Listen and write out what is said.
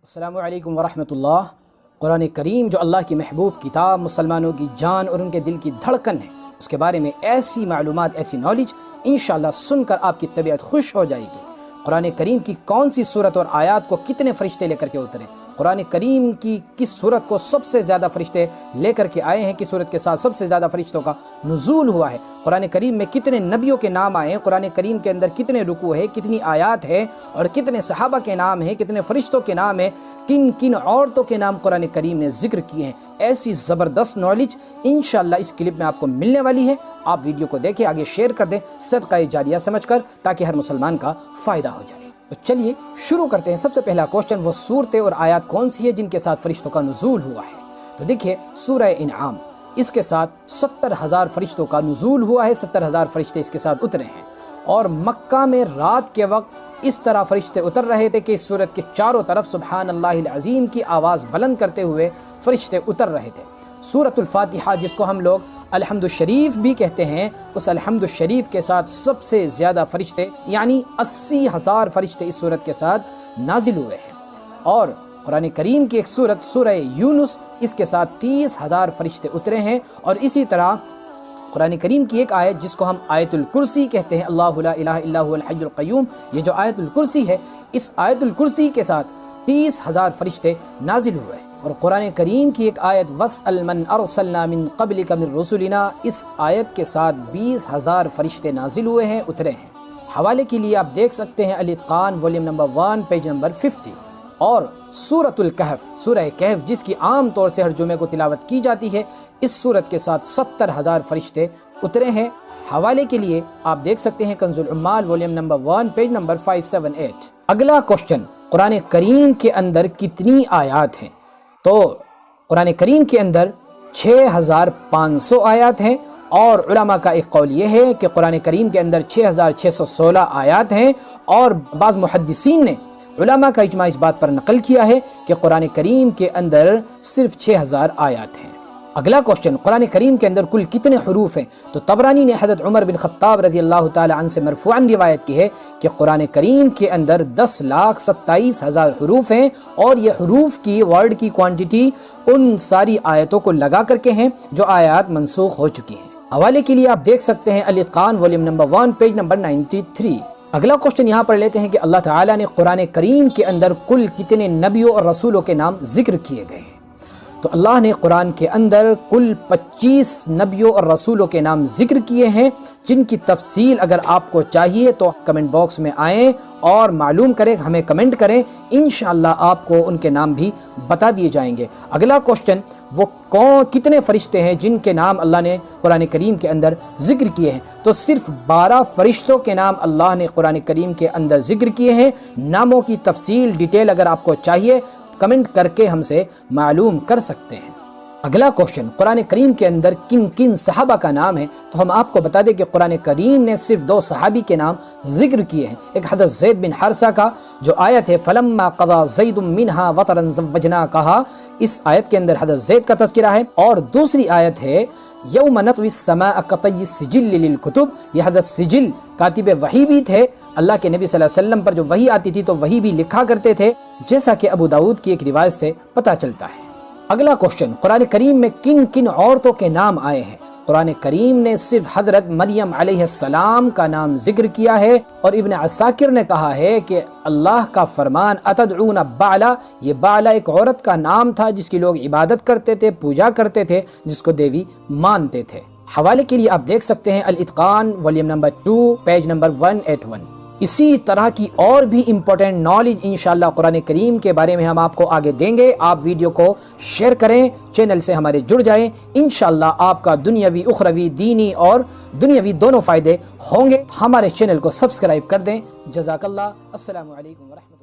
السلام علیکم ورحمۃ اللہ۔ قرآن کریم جو اللہ کی محبوب کتاب، مسلمانوں کی جان اور ان کے دل کی دھڑکن ہے، اس کے بارے میں ایسی معلومات، ایسی نالج انشاءاللہ سن کر آپ کی طبیعت خوش ہو جائے گی۔ قرآن کریم کی کون سی صورت اور آیات کو کتنے فرشتے لے کر کے اترے، قرآن کریم کی کس صورت کو سب سے زیادہ فرشتے لے کر کے آئے ہیں، کس صورت کے ساتھ سب سے زیادہ فرشتوں کا نزول ہوا ہے، قرآن کریم میں کتنے نبیوں کے نام آئے ہیں، قرآن کریم کے اندر کتنے رکوع ہے، کتنی آیات ہے، اور کتنے صحابہ کے نام ہیں، کتنے فرشتوں کے نام ہیں، کن کن عورتوں کے نام قرآن کریم نے ذکر کیے ہیں، ایسی زبردست نالج انشاءاللہ اس کلپ میں آپ کو ملنے والی ہے۔ آپ ویڈیو کو دیکھیں، آگے شیئر کر دیں صدقہ جاریہ سمجھ کر، تاکہ ہر مسلمان کا فائدہ ہو جائے۔ تو چلیے شروع کرتے ہیں۔ سب سے پہلا کوشچن، وہ صورتیں اور آیات کون سی ہے جن کے ساتھ فرشتوں کا نزول ہوا ہے؟ تو دیکھیے سورہ انعام، اس کے ساتھ 70,000 فرشتوں کا نزول ہوا ہے، 70,000 فرشتے اس کے ساتھ اترے ہیں، اور مکہ میں رات کے وقت اس طرح فرشتے اتر رہے تھے کہ اس سورت کے چاروں طرف سبحان اللہ العظیم کی آواز بلند کرتے ہوئے فرشتے اتر رہے تھے۔ سورۃ الفاتحہ، جس کو ہم لوگ الحمد الشریف بھی کہتے ہیں، اس الحمد الشریف کے ساتھ سب سے زیادہ فرشتے یعنی 80,000 فرشتے اس سورت کے ساتھ نازل ہوئے ہیں۔ اور قرآن کریم کی ایک سورت سورہ یونس، اس کے ساتھ 30,000 فرشتے اترے ہیں، اور اسی طرح قرآن کریم کی ایک آیت جس کو ہم آیت الکرسی کہتے ہیں، اللہ لا الہ الا هو الحی القیوم، یہ جو آیت الکرسی ہے، اس آیت الکرسی کے ساتھ 30,000 فرشتے نازل ہوئے ہیں۔ اور قرآن کریم کی ایک آیت وَاسْأَلْ مَنْ أَرْسَلْنَا مِنْ قَبْلِكَ مِنْ رُسُلِنَا، اس آیت کے ساتھ 20,000 فرشتے نازل ہوئے ہیں، اترے ہیں۔ حوالے کے لیے آپ دیکھ سکتے ہیں الاتقان والیوم نمبر 1 پیج نمبر 50۔ اور سورۃ الکہف، سورہ کہف، جس کی عام طور سے ہر جمعے کو تلاوت کی جاتی ہے، اس سورت کے ساتھ 70,000 فرشتے اترے ہیں۔ حوالے کے لیے آپ دیکھ سکتے ہیں کنز العمال والیوم نمبر 1 پیج نمبر 578۔ اگلا کوشچن، قرآن کریم کے اندر کتنی آیات ہیں؟ تو قرآن کریم کے اندر 6,500 آیات ہیں، اور علماء کا ایک قول یہ ہے کہ قرآن کریم کے اندر 6,616 آیات ہیں، اور بعض محدثین نے، علماء کا اجماع اس بات پر نقل کیا ہے کہ قرآن کریم کے اندر صرف 6,000 آیات ہیں۔ اگلا کوشچن، قرآن کریم کے اندر کل کتنے حروف ہیں؟ تو طبرانی نے حضرت عمر بن خطاب رضی اللہ تعالی عنہ سے مرفوعاً روایت کی ہے کہ قرآن کریم کے اندر 10,27,000 حروف ہیں، اور یہ حروف کی ورڈ کی کوانٹٹی ان ساری آیتوں کو لگا کر کے ہیں جو آیات منسوخ ہو چکی ہیں۔ حوالے کے لیے آپ دیکھ سکتے ہیں الاتقان والیوم نمبر 1 پیج نمبر 93۔ اگلا کوشچن یہاں پر لیتے ہیں کہ اللہ تعالیٰ نے قرآن کریم کے اندر کل کتنے نبیوں اور رسولوں کے نام ذکر کیے گئے ہیں؟ تو اللہ نے قرآن کے اندر کل 25 نبیوں اور رسولوں کے نام ذکر کیے ہیں، جن کی تفصیل اگر آپ کو چاہیے تو کمنٹ باکس میں آئیں اور معلوم کریں، ہمیں کمنٹ کریں، انشاءاللہ آپ کو ان کے نام بھی بتا دیے جائیں گے۔ اگلا کوشچن، وہ کتنے فرشتے ہیں جن کے نام اللہ نے قرآن کریم کے اندر ذکر کیے ہیں؟ تو صرف 12 فرشتوں کے نام اللہ نے قرآن کریم کے اندر ذکر کیے ہیں۔ ناموں کی تفصیل ڈیٹیل اگر آپ کو چاہیے کمنٹ کر کے ہم سے معلوم کر سکتے ہیں۔ اگلا کوشچن، قرآن کریم کے اندر کن کن صحابہ کا نام ہے؟ تو ہم آپ کو بتا دیں کہ قرآن کریم نے صرف 2 صحابی کے نام ذکر کیے ہیں۔ ایک حضرت زید بن حارثہ کا جو آیت ہے فَلَمَّا قَضَى زَيْدٌ مِّنْهَا وَطَرًا زَوَّجْنَاكَهَا، اس آیت کے اندر حضرت زید کا تذکرہ ہے، اور دوسری آیت ہے یوم نطوی السماء کطی السجل للکتب، یہ حضرت سجل کاتب وحی بھی تھے، اللہ کے نبی صلی اللہ علیہ وسلم پر جو وحی آتی تھی تو وحی بھی لکھا کرتے تھے، جیسا کہ ابو داؤد کی ایک روایت سے پتہ چلتا ہے۔ اگلا کوشچن، قرآن کریم میں کن کن عورتوں کے نام آئے ہیں؟ قرآن کریم نے صرف حضرت مریم علیہ السلام کا نام ذکر کیا ہے، اور ابن عساکر نے کہا ہے کہ اللہ کا فرمان اتدعون بعلا، یہ بعلا ایک عورت کا نام تھا جس کی لوگ عبادت کرتے تھے، پوجا کرتے تھے، جس کو دیوی مانتے تھے۔ حوالے کے لیے آپ دیکھ سکتے ہیں الاتقان والیوم نمبر 2 پیج نمبر 181۔ اسی طرح کی اور بھی امپورٹنٹ نالج انشاءاللہ قرآن کریم کے بارے میں ہم آپ کو آگے دیں گے۔ آپ ویڈیو کو شیئر کریں، چینل سے ہمارے جڑ جائیں، انشاءاللہ آپ کا دنیاوی، اخروی، دینی اور دنیاوی دونوں فائدے ہوں گے۔ ہمارے چینل کو سبسکرائب کر دیں۔ جزاک اللہ۔ السلام علیکم ورحمۃ اللہ۔